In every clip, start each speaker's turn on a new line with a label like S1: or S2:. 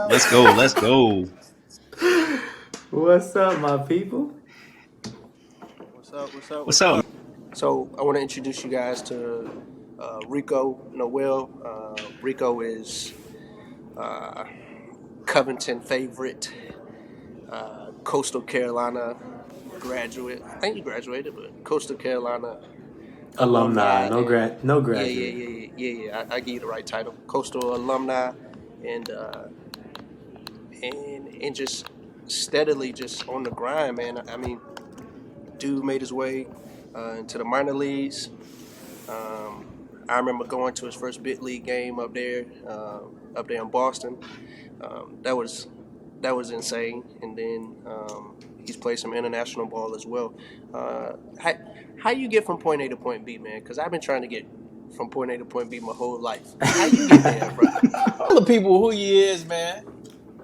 S1: Let's go. Let's go.
S2: What's up, my people?
S3: What's up? What's up?
S1: What's
S3: What's
S1: up?
S3: up? So I want to introduce you guys to Rico Noel. Rico is Covington favorite, Coastal Carolina graduate. I think you graduated, but Coastal Carolina
S2: Alumni,
S3: alumni.
S2: no
S3: And
S2: graduate.
S3: I give you the right title, Coastal alumni, and and just steadily just on the grind, man. I mean, dude made his way into the minor leagues. I remember going to his first big league game up there in Boston. That was insane. And then he's played some international ball as well. How you get from point A to point B, man? Because I've been trying to get from point A to point B my whole life. How you get there, bro?
S4: Tell the people who he is, man.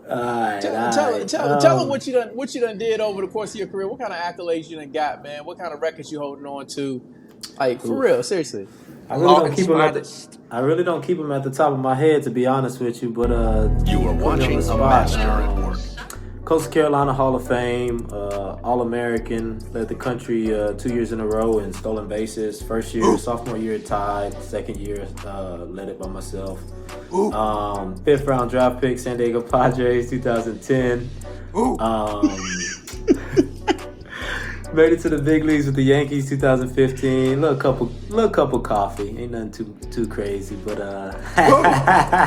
S2: Alright,
S4: Tell them what you done did over the course of your career. What kind of accolades you done got, man? What kind of records you holding on to? Like for real, seriously.
S2: I really don't keep him at the top of my head, to be honest with you. But
S5: You are watching a master at work.
S2: Coastal Carolina Hall of Fame, All-American, led the country 2 years in a row in stolen bases. First year, sophomore year tied. Second year, led it by myself. Fifth round draft pick, San Diego Padres, 2010. Made it to the big leagues with the Yankees, 2015. Little couple coffee, ain't nothing too crazy, but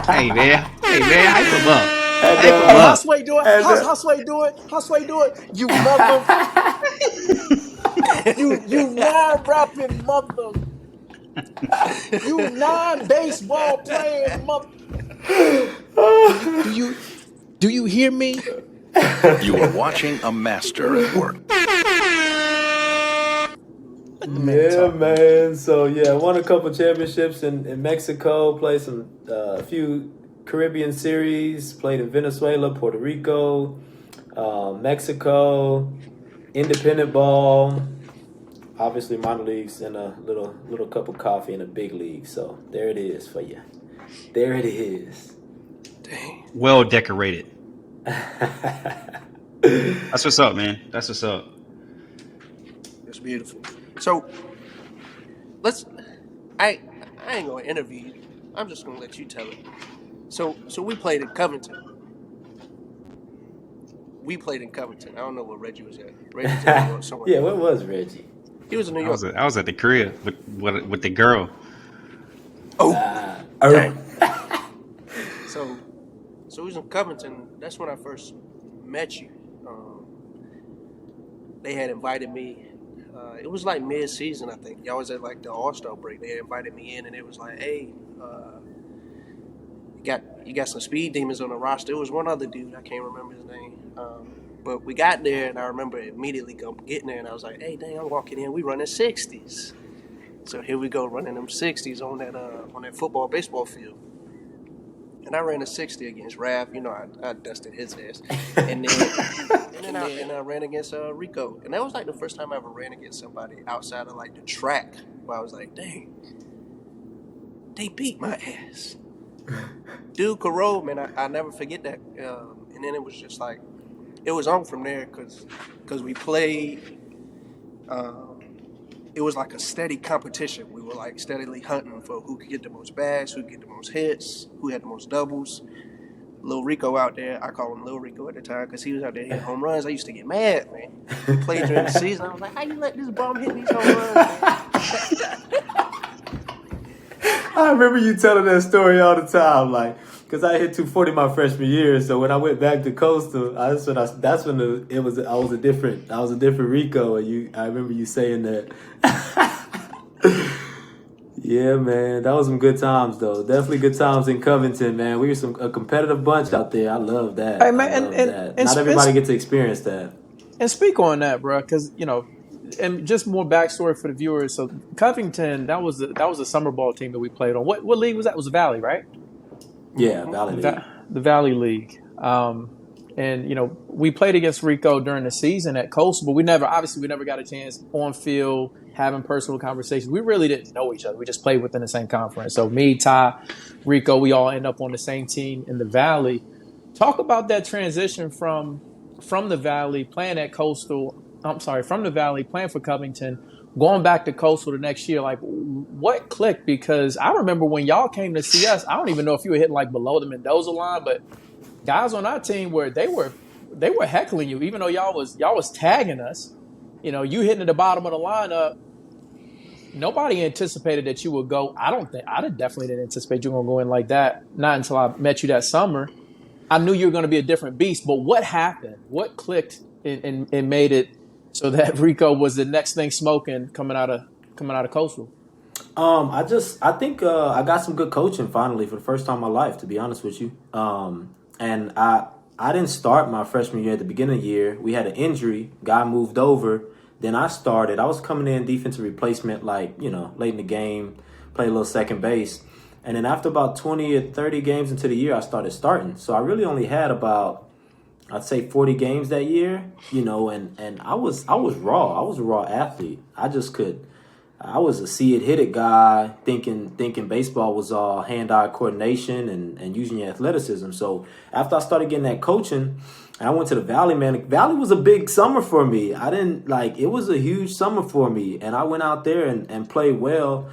S1: Hey man, hype him up.
S4: How Sway do it? How Sway do it? How Sway do it? You mother. you non-rapping mother. You non-baseball playing mother. Do you hear me?
S5: You are watching a master at work.
S2: Yeah, man. So won a couple championships in Mexico. Played a few Caribbean series. Played in Venezuela, Puerto Rico, Mexico, independent ball. Obviously, minor leagues and a little cup of coffee in a big league. So there it is for you. There it is.
S3: Dang.
S1: Well decorated. That's what's up, man. That's what's up.
S3: It's beautiful. So I ain't gonna interview you. I'm just gonna let you tell it. So we played in Covington. I don't know where Reggie was at. Reggie was in New York somewhere.
S2: Yeah, where was Reggie?
S3: He was in New York.
S1: I was at the crib with the girl.
S3: Dang. So we was in Covington. That's when I first met you. They had invited me. It was like mid-season, I think. Y'all was at like the All-Star break. They had invited me in, and it was like, "Hey, you got some speed demons on the roster." It was one other dude. I can't remember his name. But we got there, and I remember immediately getting there, and I was like, "Hey, dang, I'm walking in. We running 60s." So here we go, running them 60s on that football baseball field. And I ran a 60 against Raph. You know, I dusted his ass. And then I ran against Rico. And that was like the first time I ever ran against somebody outside of like the track, where I was like, dang, they beat my ass. Dude, Corot, man, I never forget that. And then it was just like, it was on from there because we played. It was like a steady competition. We were like steadily hunting for who could get the most bags, who could get the most hits, who had the most doubles. Lil Rico out there, I call him Lil Rico at the time because he was out there hitting home runs. I used to get mad, man. We played during the season. I was like, how you let this bum hit these home runs, man?
S2: I remember you telling that story all the time, like, because I hit 240 my freshman year. So when I went back to Coastal, I was a different Rico. And I remember you saying that. Yeah, man, that was some good times though. Definitely good times in Covington, man. We were a competitive bunch out there. I love that.
S4: Hey, man, and
S2: not everybody gets to experience that.
S4: And speak on that, bro, because and just more backstory for the viewers. So Covington, that was the summer ball team that we played on. What league was that? It was Valley, right?
S2: Yeah, Valley League.
S4: The Valley League. And we played against Rico during the season at Coastal, but we never got a chance on field having personal conversations. We really didn't know each other. We just played within the same conference. So me, Ty, Rico, we all end up on the same team in the Valley. Talk about that transition from the Valley playing at Coastal. I'm sorry, from the Valley playing for Covington, going back to Coastal the next year. Like, what clicked? Because I remember when y'all came to see us, I don't even know if you were hitting like below the Mendoza line, but guys on our team they were heckling you, even though y'all was tagging us. You know, you hitting at the bottom of the lineup. Nobody anticipated that you would go. I definitely didn't anticipate you were going to go in like that. Not until I met you that summer. I knew you were going to be a different beast. But what happened? What clicked and made it so that Rico was the next thing smoking coming out of Coastal?
S2: I think I got some good coaching finally for the first time in my life, to be honest with you. And I didn't start my freshman year at the beginning of the year. We had an injury. Guy moved over. Then I started. I was coming in defensive replacement, like, you know, late in the game, play a little second base. And then after about 20 or 30 games into the year, I started starting. So I really only had about, I'd say 40 games that year, you know, and I was raw. I was a raw athlete. I was a see it, hit it guy, thinking baseball was all hand-eye coordination and using your athleticism. So after I started getting that coaching, and I went to the Valley, man. The Valley was a big summer for me. It was a huge summer for me. And I went out there and played well.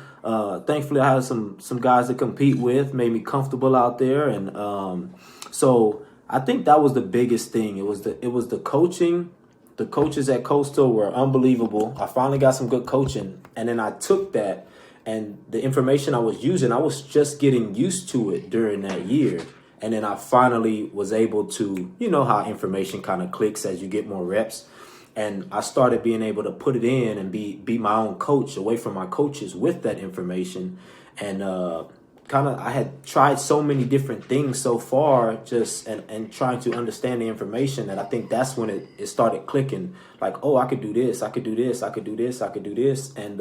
S2: Thankfully, I had some guys to compete with, made me comfortable out there. And so I think that was the biggest thing. It was the coaching. The coaches at Coastal were unbelievable. I finally got some good coaching. And then I took that and the information I was using, I was just getting used to it during that year. And then I finally was able to, you know how information kind of clicks as you get more reps. And I started being able to put it in and be my own coach away from my coaches with that information. And I had tried so many different things so far just and trying to understand the information that I think that's when it started clicking. Like, oh, I could do this, I could do this, I could do this, I could do this. And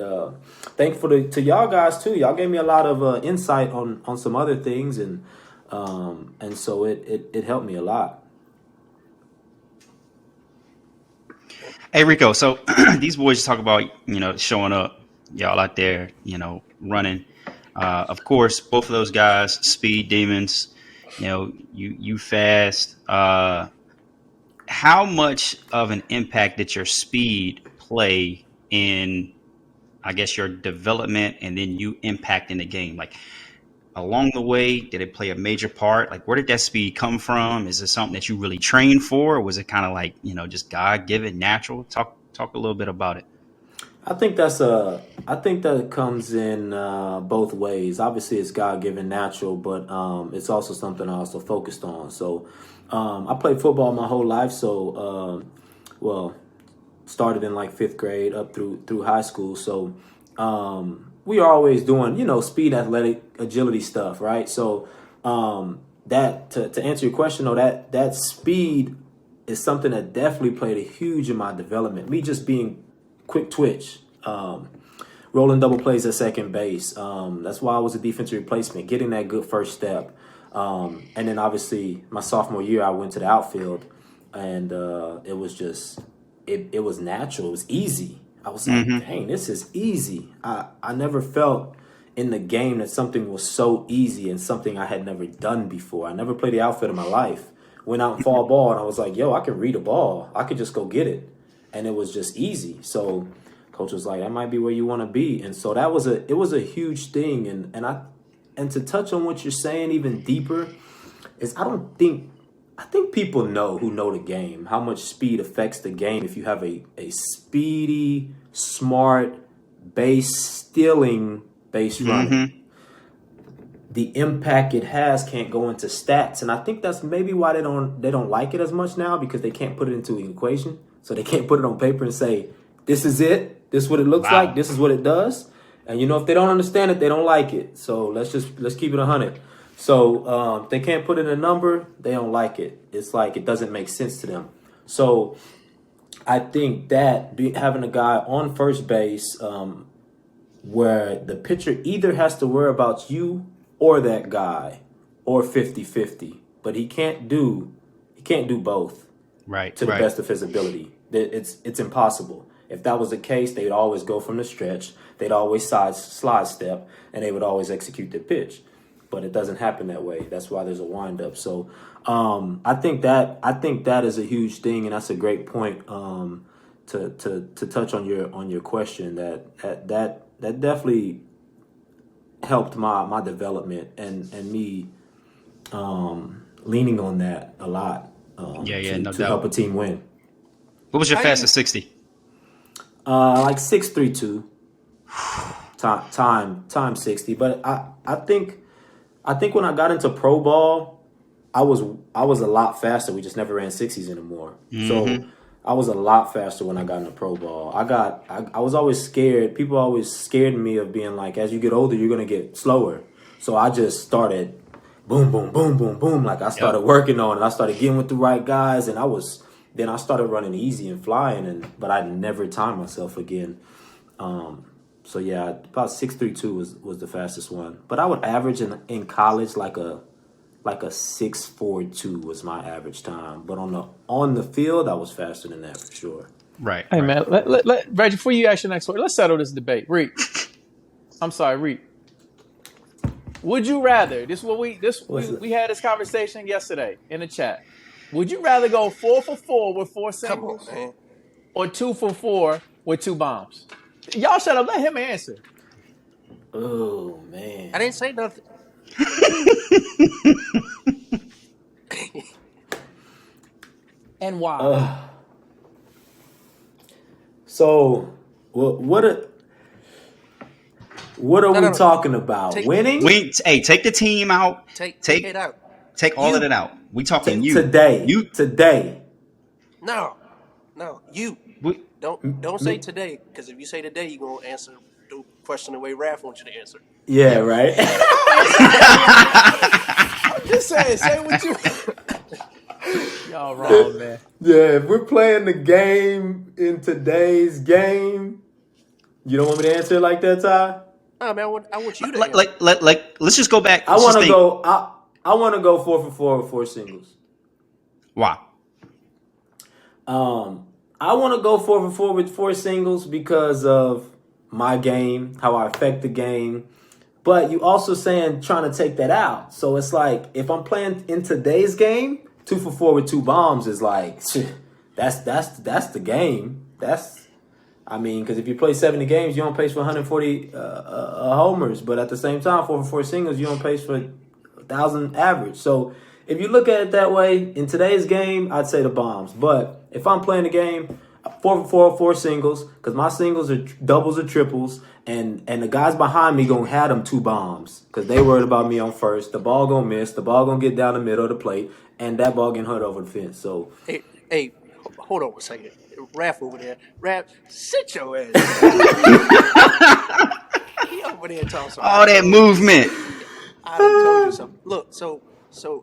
S2: thankful to y'all guys too. Y'all gave me a lot of insight on some other things and so it helped me a lot.
S1: Hey Rico, so these boys talk about, you know, showing up, y'all out there, you know, running. Of course, both of those guys, speed demons. You know, you fast. How much of an impact did your speed play in, I guess, your development and then you impacting the game? Like, along the way, did it play a major part? Like, where did that speed come from? Is it something that you really trained for? Or was it kind of like, you know, just God-given, natural? Talk a little bit about it.
S2: I think that comes in both ways. Obviously, it's God-given, natural, but it's also something I also focused on. So I played football my whole life. So, started in like 5th grade up through high school. So we are always doing, you know, speed, athletic, agility stuff, right? So that to answer your question, though, that speed is something that definitely played a huge in my development. Me just being quick twitch, rolling double plays at second base. That's why I was a defensive replacement, getting that good first step. And then obviously my sophomore year, I went to the outfield and it was just, it was natural. It was easy. I was like, dang, this is easy. I never felt in the game that something was so easy and something I had never done before. I never played the outfield in my life. Went out and fall ball and I was like, yo, I can read a ball. I could just go get it. And it was just easy. So coach was like, that might be where you want to be. And so it was a huge thing. And to touch on what you're saying even deeper is I think people who know the game, how much speed affects the game. If you have a speedy, smart, stealing base runner, the impact it has can't go into stats. And I think that's maybe why they don't like it as much now, because they can't put it into an equation. So they can't put it on paper and say, this is it. This is what it looks like. This is what it does. And, you know, if they don't understand it, they don't like it. So let's keep it 100. So if they can't put in a number, they don't like it. It's like it doesn't make sense to them. So I think that having a guy on first base where the pitcher either has to worry about you or that guy or 50-50, but he can't do both.
S1: Right.
S2: To the best of his ability. It's impossible. If that was the case, they'd always go from the stretch. They'd always slide step, and they would always execute their pitch. But it doesn't happen that way. That's why there's a windup. So I think that is a huge thing, and that's a great point to touch on your question. That definitely helped my development and me leaning on that a lot.
S1: No
S2: to
S1: doubt.
S2: help a team win.
S1: What was your fastest 60?
S2: Like 6.32 time 60. But I think when I got into pro ball, I was a lot faster. We just never ran 60s anymore. So I was a lot faster when I got into pro ball. I was always scared. People always scared me of being like, as you get older, you're gonna get slower. So I just started boom, boom, boom, boom, boom. Like I started working on it. I started getting with the right guys, and then I started running easy and flying, but I never timed myself again. So yeah, about 6.32 was the fastest one. But I would average in college like a 6.42 was my average time. But on the field, I was faster than that for sure.
S1: Right.
S4: Hey man, let Reggie, before you ask your next question, let's settle this debate. Reed, I'm sorry, Reed. Would you rather? We had this conversation yesterday in the chat. Would you rather go 4 for 4 with 4 singles, or 2 for 4 with 2 bombs? Y'all shut up. Let him answer.
S2: Oh man,
S3: I didn't say nothing.
S4: And why?
S2: So what are we talking about? Winning?
S1: Take the team out.
S3: Take it out.
S1: Take all of it out. We talking you
S2: today.
S3: No, you. Don't say today, because if you say today, you're gonna answer the question the way Raph wants you to answer.
S2: Yeah, right.
S4: I'm just saying, say what you. Y'all wrong, man.
S2: Yeah, if we're playing the game in today's game, you don't want me to answer it like that, Ty?
S3: Oh man, I want you to answer.
S1: Let's just go back.
S2: I want to go. I want to go 4 for 4 with 4 singles.
S1: Why?
S2: I want to go 4 for 4 with 4 singles because of my game, how I affect the game. But you also saying trying to take that out. So it's like if I'm playing in today's game, 2 for 4 with 2 bombs is like that's the game. Because if you play 70 games, you don't pace for 140 homers. But at the same time, 4 for 4 singles, you don't pace for 1,000 average. So if you look at it that way, in today's game, I'd say the bombs. But if I'm playing the game, 4 for 4, 4 singles, because my singles are doubles or triples, and the guys behind me gonna have them 2 bombs because they worried about me on first. The ball gonna miss. The ball gonna get down the middle of the plate, and that ball getting hurt over the fence. So
S3: hey, hold on a second. Raph over there. Raph, sit your ass. He over there talking some
S1: all that movement.
S3: I done told you something. Look, so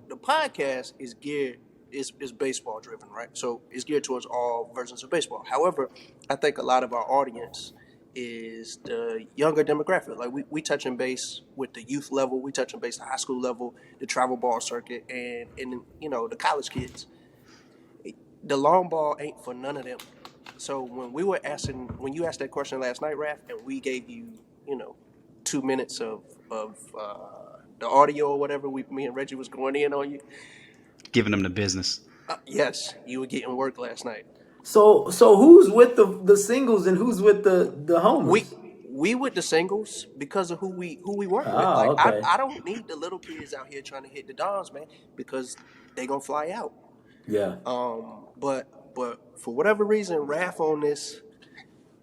S3: the podcast is geared is baseball driven, right? So it's geared towards all versions of baseball. However, I think a lot of our audience is the younger demographic. Like we touching base with the youth level, we touching base the high school level, the travel ball circuit, and the college kids. The long ball ain't for none of them. So when you asked that question last night, Raph, and we gave you 2 minutes of the audio or whatever, me and Reggie was going in on you,
S1: giving them the business.
S3: Yes, you were getting work last night.
S2: So who's with the singles and who's with the homers?
S3: We with the singles because of who we work with.
S2: Oh,
S3: Like
S2: okay.
S3: I don't need the little kids out here trying to hit the dons, man, because they gonna fly out.
S2: Yeah.
S3: But for whatever reason, Raph on this,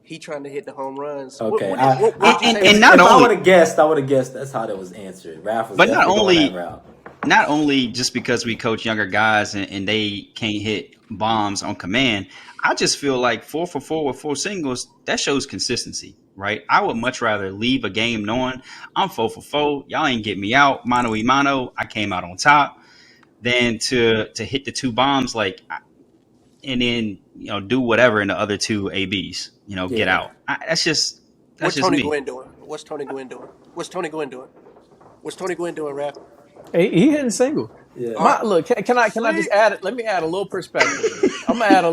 S3: he trying to hit the home runs.
S2: Okay.
S3: What you say?
S1: and not
S2: if
S1: only-
S2: I would have guessed that's how that was answered. Raph was
S1: But
S2: definitely going that route.
S1: not only just because we coach younger guys and they can't hit bombs on command, I just feel like 4 for 4 with 4 singles, that shows consistency, right? I would much rather leave a game knowing I'm 4 for 4, y'all ain't get me out, mano y mano, I came out on top, than to hit the 2 bombs and then do whatever in the other 2 ABs, get out. That's just
S3: Tony
S1: me.
S3: Gwynn doing? What's Tony Gwynn doing? What's Tony Gwynn doing, Raph?
S4: He hitting single.
S2: Yeah.
S4: Look, can I just add? Let me add a little perspective. I'm gonna add a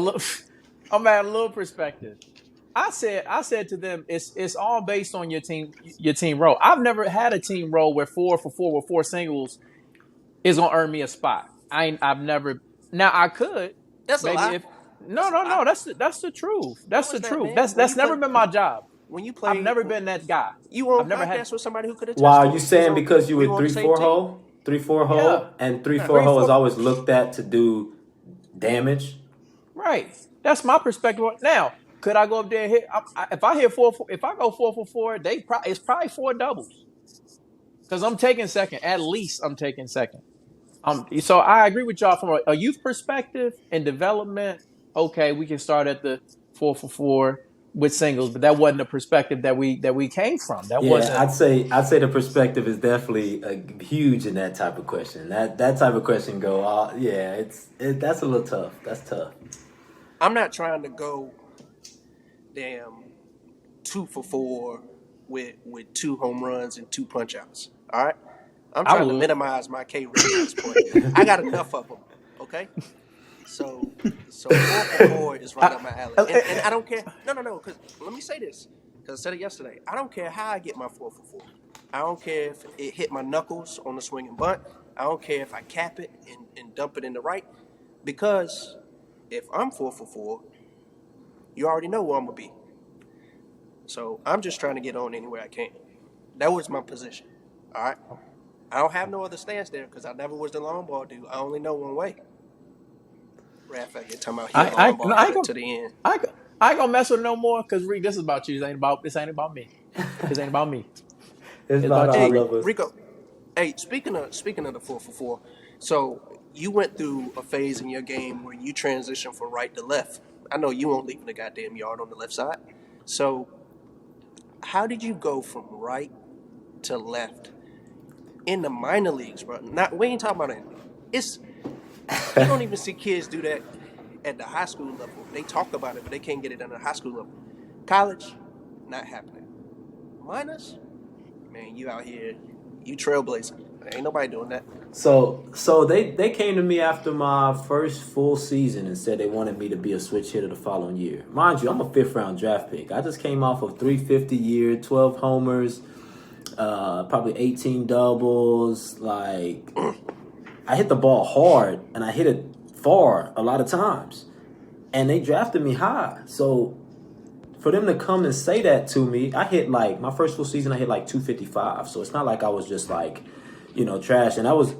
S4: little perspective. I said to them, it's all based on your team role. I've never had a team role where 4-for-4 with 4 singles is gonna earn me a spot. I've never. Now I could
S3: That's a
S4: maybe
S3: lie.
S4: if no. That's the truth. That's
S3: How
S4: the
S3: is that,
S4: truth.
S3: man?
S4: That's never been my job.
S3: When you
S4: I've
S3: play,
S4: never been that guy.
S3: you were
S4: I've
S3: on
S4: never had.
S3: podcast with somebody who could attest
S2: Wow,
S3: to
S2: you
S3: it.
S2: saying because you
S3: We
S2: were
S3: on the
S2: 3-4
S3: same team?
S2: hole, 3-4 hole,
S4: Yeah.
S2: and 3-4 hole is always looked at to do damage.
S4: Right. That's my perspective. Now, could I go up there and hit? If I hit 4, if I go 4-for-4, it's probably 4 doubles. Because I'm taking second. At least I'm taking second. So I agree with y'all from a youth perspective and development. Okay, we can start at the 4-for-4 with singles, but that wasn't the perspective that we came from. That wasn't.
S2: I'd say the perspective is definitely huge in that type of question. That type of question that's a little tough. That's tough.
S3: I'm not trying to go damn 2-for-4 with 2 home runs and 2 punch outs. All right, I'm
S4: I
S3: trying to
S4: would.
S3: minimize my K rate at this point. I got enough of them. Okay, so 4-for-4 is right up my alley, and I don't care. No. Because let me say this. Because I said it yesterday. I don't care how I get my 4-for-4. I don't care if it hit my knuckles on the swing and bunt. I don't care if I cap it and dump it in the right. Because if I'm 4-for-4, you already know where I'm gonna be. So I'm just trying to get on anywhere I can. That was my position. All right. I don't have no other stance there because I never was the long ball dude. I only know one way. Raph out here talking about he
S4: I
S3: long ball hitter to the end.
S4: I ain't gonna mess with it no more because Rick, this is about you. This ain't about me. This ain't about me.
S2: It's about
S4: about you,
S2: all of us.
S3: Rico, hey, speaking of the 4-for-4, so you went through a phase in your game where you transitioned from right to left. I know you won't leave the goddamn yard on the left side. So how did you go from right to left in the minor leagues, bro? We ain't talking about it. You don't even see kids do that at the high school level. They talk about it, but they can't get it at the high school level. College, not happening. Minors, man, you out here, you trailblazing. Ain't nobody doing that.
S2: So they came to me after my first full season and said they wanted me to be a switch hitter the following year. Mind you, I'm a 5th round draft pick. I just came off of 350 year, 12 homers, probably 18 doubles. Like, I hit the ball hard and I hit it far a lot of times. And they drafted me high. So for them to come and say that to me, I hit like, my first full season, I hit like 255. So it's not like I was just like, trash. And I was,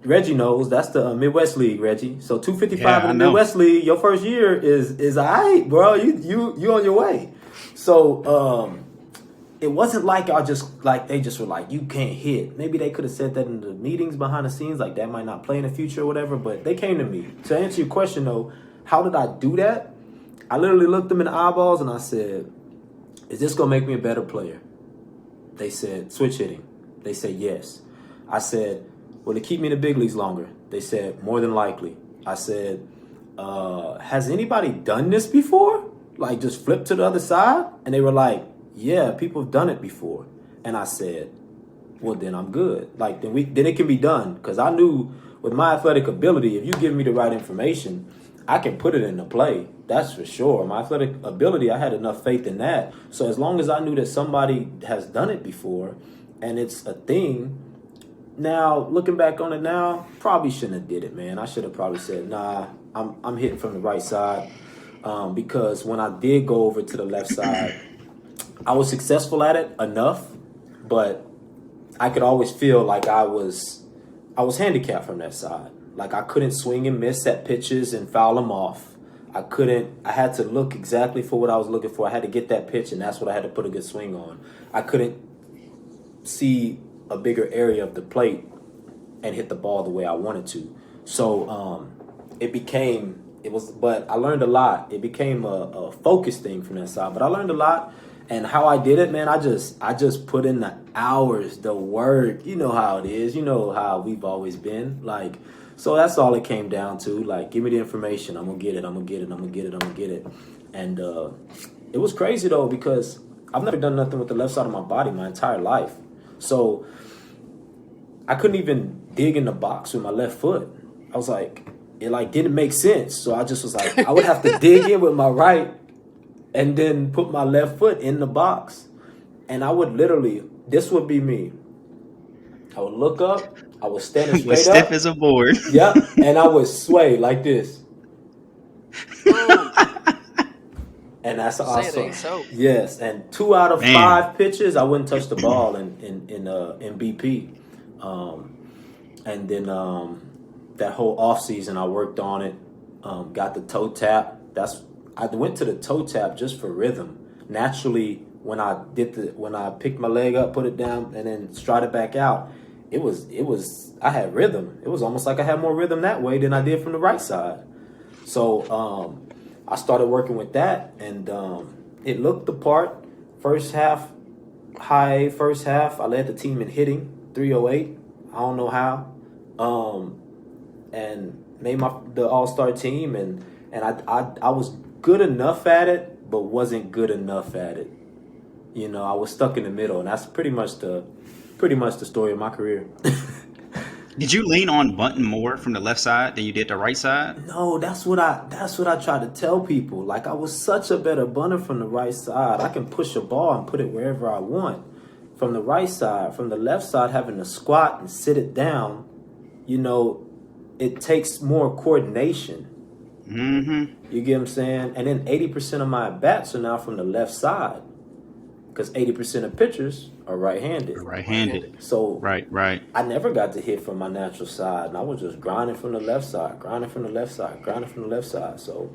S2: Reggie knows, that's the Midwest League, Reggie. So 255 in the Midwest League, your first year is all right, bro. You on your way. So it wasn't like they just were like, you can't hit. Maybe they could have said that in the meetings behind the scenes, like that might not play in the future or whatever, but they came to me. To answer your question though, how did I do that? I literally looked them in the eyeballs and I said, is this going to make me a better player? They said, switch hitting. They said, yes. I said, will it keep me in the big leagues longer? They said, more than likely. I said, has anybody done this before? Like just flip to the other side? And they were like, yeah, people have done it before. And I said, well, then I'm good. Like, then it can be done. Because I knew with my athletic ability, if you give me the right information, I can put it into play. That's for sure. My athletic ability, I had enough faith in that. So as long as I knew that somebody has done it before and it's a thing, now looking back on it now, probably shouldn't have did it, man. I should have probably said, nah, I'm hitting from the right side. Because when I did go over to the left side, I was successful at it enough, but I could always feel like I was handicapped from that side. Like I couldn't swing and miss at pitches and foul them off. I had to look exactly for what I was looking for. I had to get that pitch, and that's what I had to put a good swing on. I couldn't see a bigger area of the plate and hit the ball the way I wanted to. So but I learned a lot. It became a focus thing from that side, but I learned a lot. And how I did it, man, I just put in the hours, the work. You know how it is. You know how we've always been. Like, so that's all it came down to. Like, give me the information. I'm going to get it. And it was crazy, though, because I've never done nothing with the left side of my body my entire life. So I couldn't even dig in the box with my left foot. I was like, it didn't make sense. So I just was like, I would have to dig in with my right and then put my left foot in the box. And I would literally, this would be me. I would look up, I was standing straight
S1: Was
S2: up.
S1: stiff as a board.
S2: Yep, and I would sway like this. And that's
S3: Say it
S2: awesome.
S3: ain't so.
S2: Yes, and 2 out of
S1: Man.
S2: 5 pitches, I wouldn't touch the ball in BP. And then that whole off season, I worked on it. Got the toe tap. I went to the toe tap just for rhythm. Naturally, when I picked my leg up, put it down, and then stride it back out, I had rhythm. It was almost like I had more rhythm that way than I did from the right side. So I started working with that, and it looked the part. First half, I led the team in hitting, 308. I don't know how, and made the all-star team, and I was good enough at it, but wasn't good enough at it. You know, I was stuck in the middle, and that's pretty much the story of my career.
S1: Did you lean on bunting more from the left side than you did the right side?
S2: No, that's what I try to tell people. Like, I was such a better bunter from the right side. I can push a ball and put it wherever I want. From the right side, from the left side, having to squat and sit it down, you know, it takes more coordination.
S1: Mm-hmm.
S2: You get what I'm saying? And then 80% of my bats are now from the left side, because 80% of pitchers are right-handed.
S1: Right-handed.
S2: So
S1: Right.
S2: I never got to hit from my natural side, and I was just grinding from the left side. So,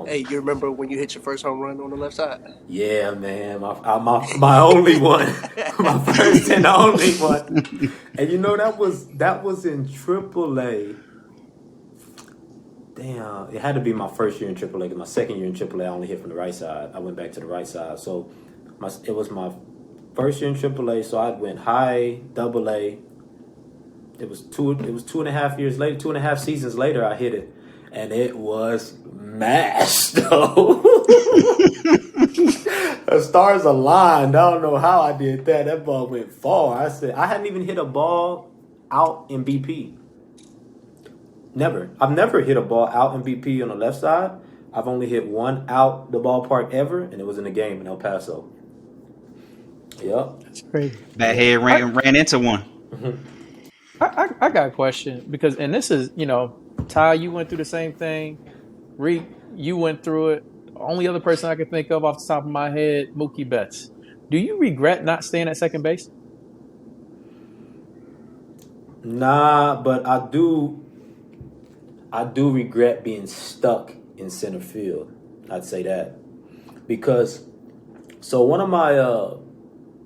S3: Hey, you remember when you hit your first home run on the left side?
S2: yeah, man, my only one, my first and only one. And you know, that was in AAA. Damn, it had to be my first year in AAA. Because my second year in AAA, I only hit from the right side. I went back to the right side, so it was my first year in AAA. So I went high, AA. It was 2.5 years later, 2.5 seasons later, I hit it, and it was mashed. Though the stars aligned. I don't know how I did that. That ball went far. I hadn't even hit a ball out in BP. Never. I've never hit a ball out in BP on the left side. I've only hit one out the ballpark ever, and it was in a game in El Paso. Yep.
S4: That's crazy.
S1: That head ran into one.
S4: I got a question, because, and this is, you know, Ty, you went through the same thing. Reek, you went through it. Only other person I can think of off the top of my head, Mookie Betts. Do you regret not staying at second base?
S2: Nah, but I do regret being stuck in center field. I'd say that. Because, so one of my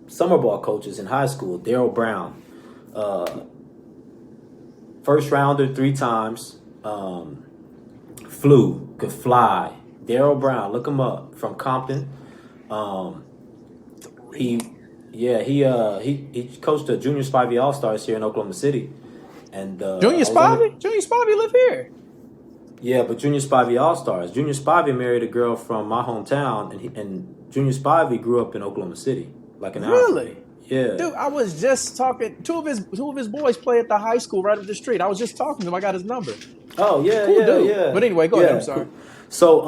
S2: summer ball coaches in high school, Daryl Brown, first rounder 3 times, could fly. Daryl Brown, look him up, from Compton. He coached the Junior Spivey All-Stars here in Oklahoma City. And
S4: Junior Spivey live here.
S2: Yeah, but Junior Spivey All-Stars. Junior Spivey married a girl from my hometown, and Junior Spivey grew up in Oklahoma City, like an
S4: Really?
S2: Yeah.
S4: Dude, I was just talking. Two of his boys play at the high school right up the street. I was just talking to him. I got his number.
S2: Oh yeah,
S4: Cool dude.
S2: yeah.
S4: But anyway, go ahead. I'm sorry.
S2: Cool. So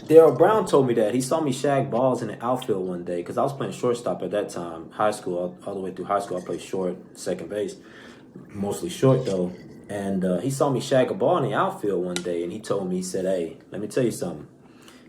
S2: Daryl Brown told me that he saw me shag balls in the outfield one day, because I was playing shortstop at that time, high school, all the way through high school. I played short, second base, mostly short though. And he saw me shag a ball in the outfield one day, and he told me, he said, "Hey, let me tell you something.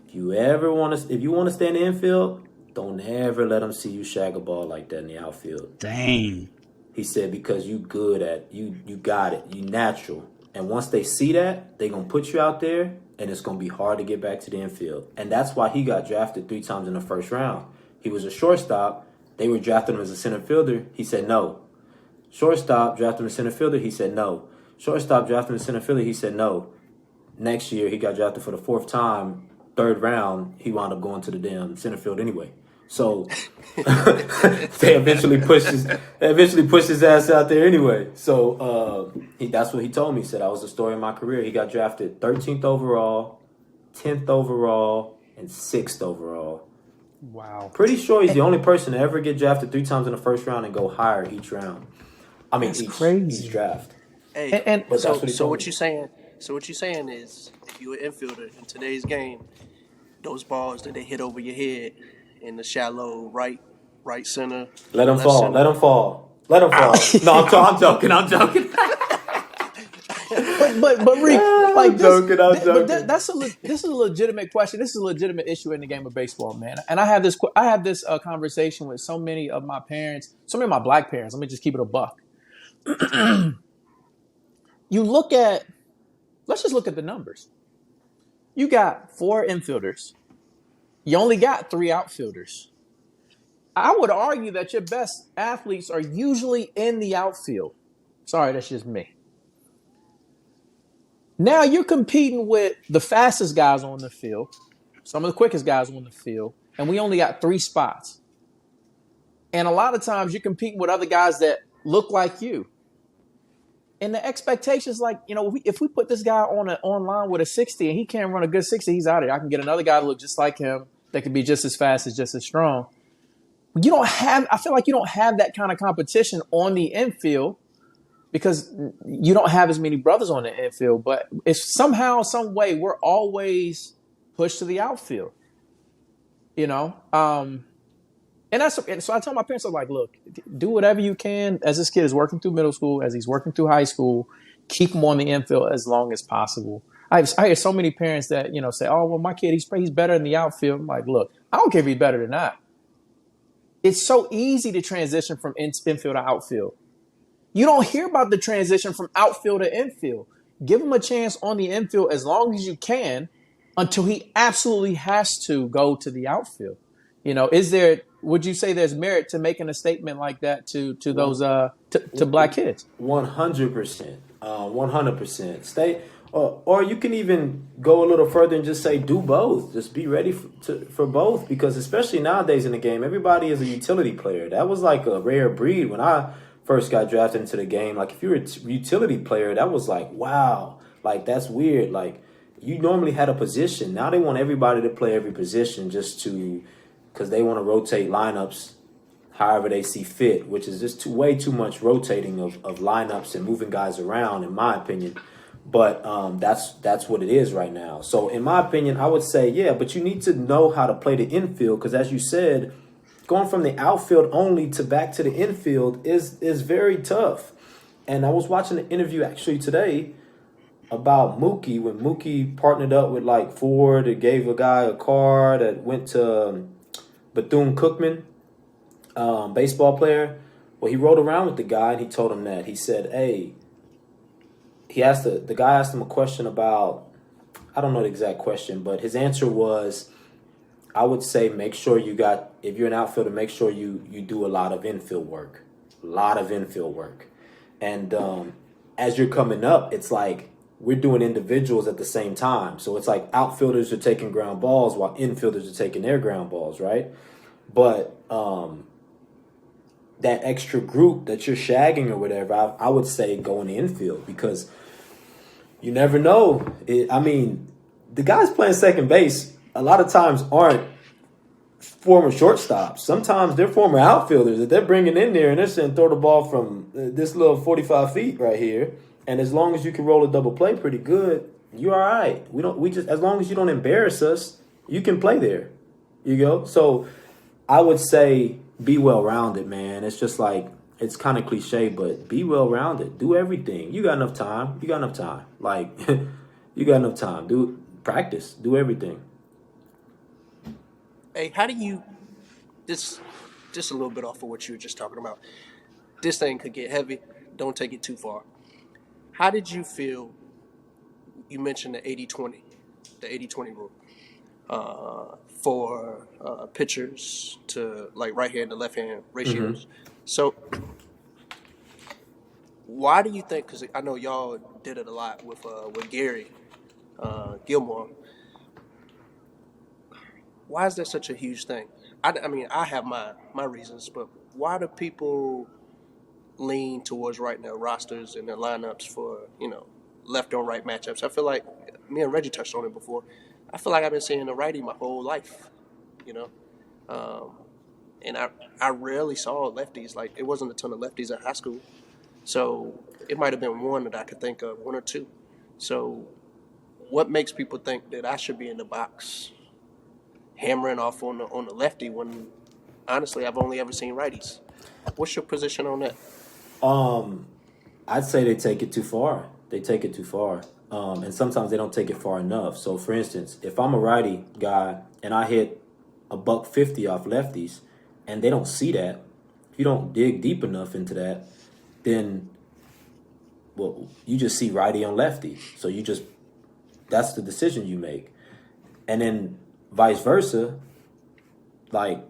S2: If you want to stay in the infield, don't ever let them see you shag a ball like that in the outfield."
S1: Dang.
S2: He said, because you good at you got it, you natural. And once they see that, they gonna put you out there, and it's gonna be hard to get back to the infield. And that's why he got drafted 3 times in the first round. He was a shortstop. They were drafting him as a center fielder. He said no. Shortstop, drafted him as center fielder. He said no. Shortstop, drafted him as center fielder. He said no. Next year, he got drafted for the 4th time, 3rd round. He wound up going to the damn center field anyway. So they eventually pushed his ass out there anyway. So that's what he told me. He said, "That was the story of my career." He got drafted 13th overall, 10th overall, and 6th overall.
S4: Wow.
S2: Pretty sure he's the only person to ever get drafted 3 times in the first round and go higher each round. I mean, each draft.
S3: Hey,
S4: And
S3: so what you saying? So what you saying is, if you an infielder in today's game, those balls that they hit over your head in the shallow right center,
S2: Let him
S3: left
S2: fall.
S3: center.
S2: Let him fall. Let him fall. No, I'm joking. I'm joking.
S4: But Reek, like
S2: I'm joking. I'm joking.
S4: this is a legitimate question. This is a legitimate issue in the game of baseball, man. And I have this conversation with so many of my parents, so many of my black parents. Let me just keep it a buck. You look at, let's just look at the numbers. You got 4 infielders. You only got 3 outfielders. I would argue that your best athletes are usually in the outfield. Sorry, that's just me. Now you're competing with the fastest guys on the field, some of the quickest guys on the field, and we only got 3 spots. And a lot of times you're competing with other guys that look like you. And the expectations, like, if we put this guy online with a 60 and he can't run a good 60, he's out of here. I can get another guy to look just like him that can be just as fast, as just as strong. I feel like you don't have that kind of competition on the infield because you don't have as many brothers on the infield. But it's somehow, some way, we're always pushed to the outfield. And so I tell my parents, I'm like, look, do whatever you can as this kid is working through middle school, as he's working through high school, keep him on the infield as long as possible. I hear so many parents that, say, oh, well, my kid, he's better in the outfield. I'm like, look, I don't care if he's better than that. It's so easy to transition from infield to outfield. You don't hear about the transition from outfield to infield. Give him a chance on the infield as long as you can until he absolutely has to go to the outfield. Would you say there's merit to making a statement like that to those to black kids?
S2: 100%. 100%. Stay, or you can even go a little further and just say do both. Just be ready for both, because especially nowadays in the game, everybody is a utility player. That was like a rare breed when I first got drafted into the game. Like if you're a utility player, that was like, wow, like that's weird. Like you normally had a position. Now they want everybody to play every position because they want to rotate lineups however they see fit, which is just way too much rotating of lineups and moving guys around, in my opinion. But that's what it is right now. So in my opinion, I would say, yeah, but you need to know how to play the infield, because as you said, going from the outfield only to back to the infield is very tough. And I was watching an interview actually today about Mookie, when Mookie partnered up with like Ford and gave a guy a car that went to Bethune-Cookman, baseball player. Well, he rode around with the guy and he told him that. He said, hey, the guy asked him a question about, I don't know the exact question, but his answer was, I would say make sure if you're an outfielder, make sure you do a lot of infield work. And as you're coming up, it's like we're doing individuals at the same time. So it's like outfielders are taking ground balls while infielders are taking their ground balls, right? But that extra group that you're shagging or whatever, I would say go in the infield, because you never know. The guys playing second base a lot of times aren't former shortstops. Sometimes they're former outfielders that they're bringing in there, and they're saying throw the ball from this little 45 feet right here. And as long as you can roll a double play pretty good, you're all right. As long as you don't embarrass us, you can play there. You go. So I would say be well-rounded, man. It's just like, it's kind of cliche, but be well-rounded. Do everything. You got enough time. Like, you got enough time. Practice. Do everything.
S3: Hey, how do you just a little bit off of what you were just talking about? This thing could get heavy. Don't take it too far. How did you feel? You mentioned the 80-20 rule for pitchers to like right hand to left hand ratios. Mm-hmm. So why do you think? Because I know y'all did it a lot with Gary Gilmore. Why is that such a huge thing? I mean, I have my reasons, but why do people lean towards right now rosters and their lineups for, left on right matchups? I feel like me and Reggie touched on it before. I feel like I've been seeing the righty my whole life, and I rarely saw lefties. Like, it wasn't a ton of lefties in high school, so it might have been one that I could think of, one or two. So what makes people think that I should be in the box hammering off on the lefty when honestly I've only ever seen righties. What's your position on that?
S2: I'd say they take it too far. They take it too far. And sometimes they don't take it far enough. So, for instance, if I'm a righty guy and I hit a $150 off lefties and they don't see that, if you don't dig deep enough into that, then, well, you just see righty on lefty. So that's the decision you make. And then vice versa, like,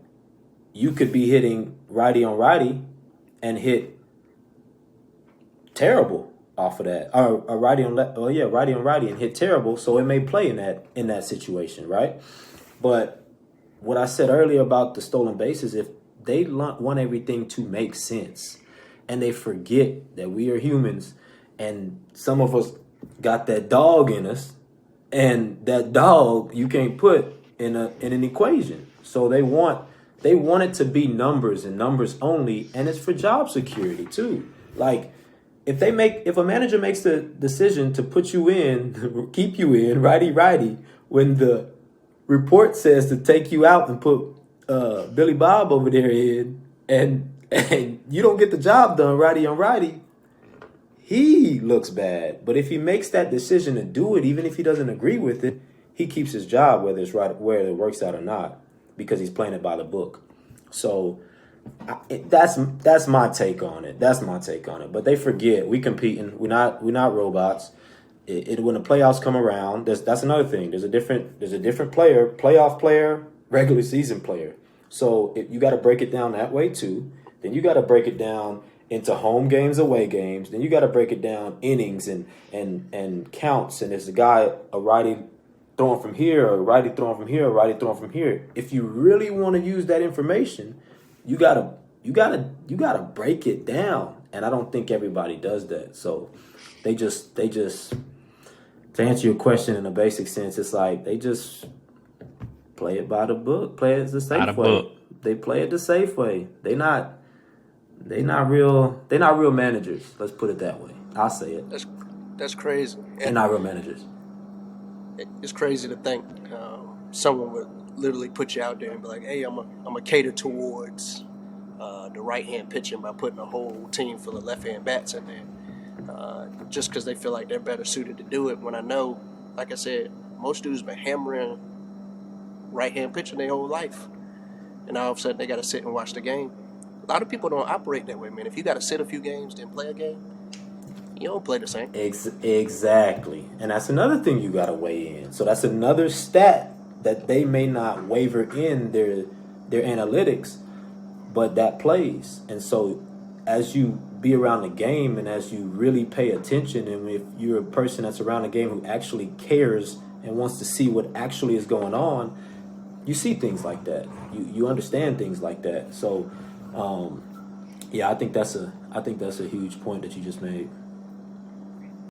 S2: you could be hitting righty on righty and hit terrible off of that, or a righty on righty on righty and hit terrible. So it may play in that situation, right? But what I said earlier about the stolen bases, if they want everything to make sense, and they forget that we are humans, and some of us got that dog in us, and that dog you can't put in an equation. So they want it to be numbers and numbers only, and it's for job security too. Like, if a manager makes the decision to put you in, keep you in righty, when the report says to take you out and put Billy Bob over there in, and you don't get the job done righty on righty, he looks bad. But if he makes that decision to do it, even if he doesn't agree with it, he keeps his job, whether it works out or not, because he's playing it by the book. So that's my take on it. But they forget we competing. We're not robots. When the playoffs come around, that's another thing. There's a different player, playoff player, regular season player. So you got to break it down that way too. Then you got to break it down into home games, away games. Then you got to break it down innings and counts. And there's a righty throwing from here, or a righty throwing from here, or a righty throwing from here. If you really want to use that information, you gotta break it down. And I don't think everybody does that. So they just to answer your question in a basic sense, it's like they just play it by the book, play it the safe way. They play it the safe way. They're not real managers. Let's put it that way. I'll say it.
S3: That's crazy.
S2: They're not real managers.
S3: It's crazy to think someone would literally put you out there and be like, "Hey, I'm a cater towards the right hand pitching by putting a whole team full of left hand bats in there, just because they feel like they're better suited to do it." When I know, like I said, most dudes been hammering right hand pitching their whole life, and all of a sudden they got to sit and watch the game. A lot of people don't operate that way, man. If you got to sit a few games then play a game, you don't play the same.
S2: Exactly. And that's another thing you got to weigh in. So that's another stat that they may not waver in their analytics, but that plays. And so as you be around the game and as you really pay attention, and if you're a person that's around the game who actually cares and wants to see what actually is going on, you see things like that. You understand things like that. So, I think that's a huge point that you just made.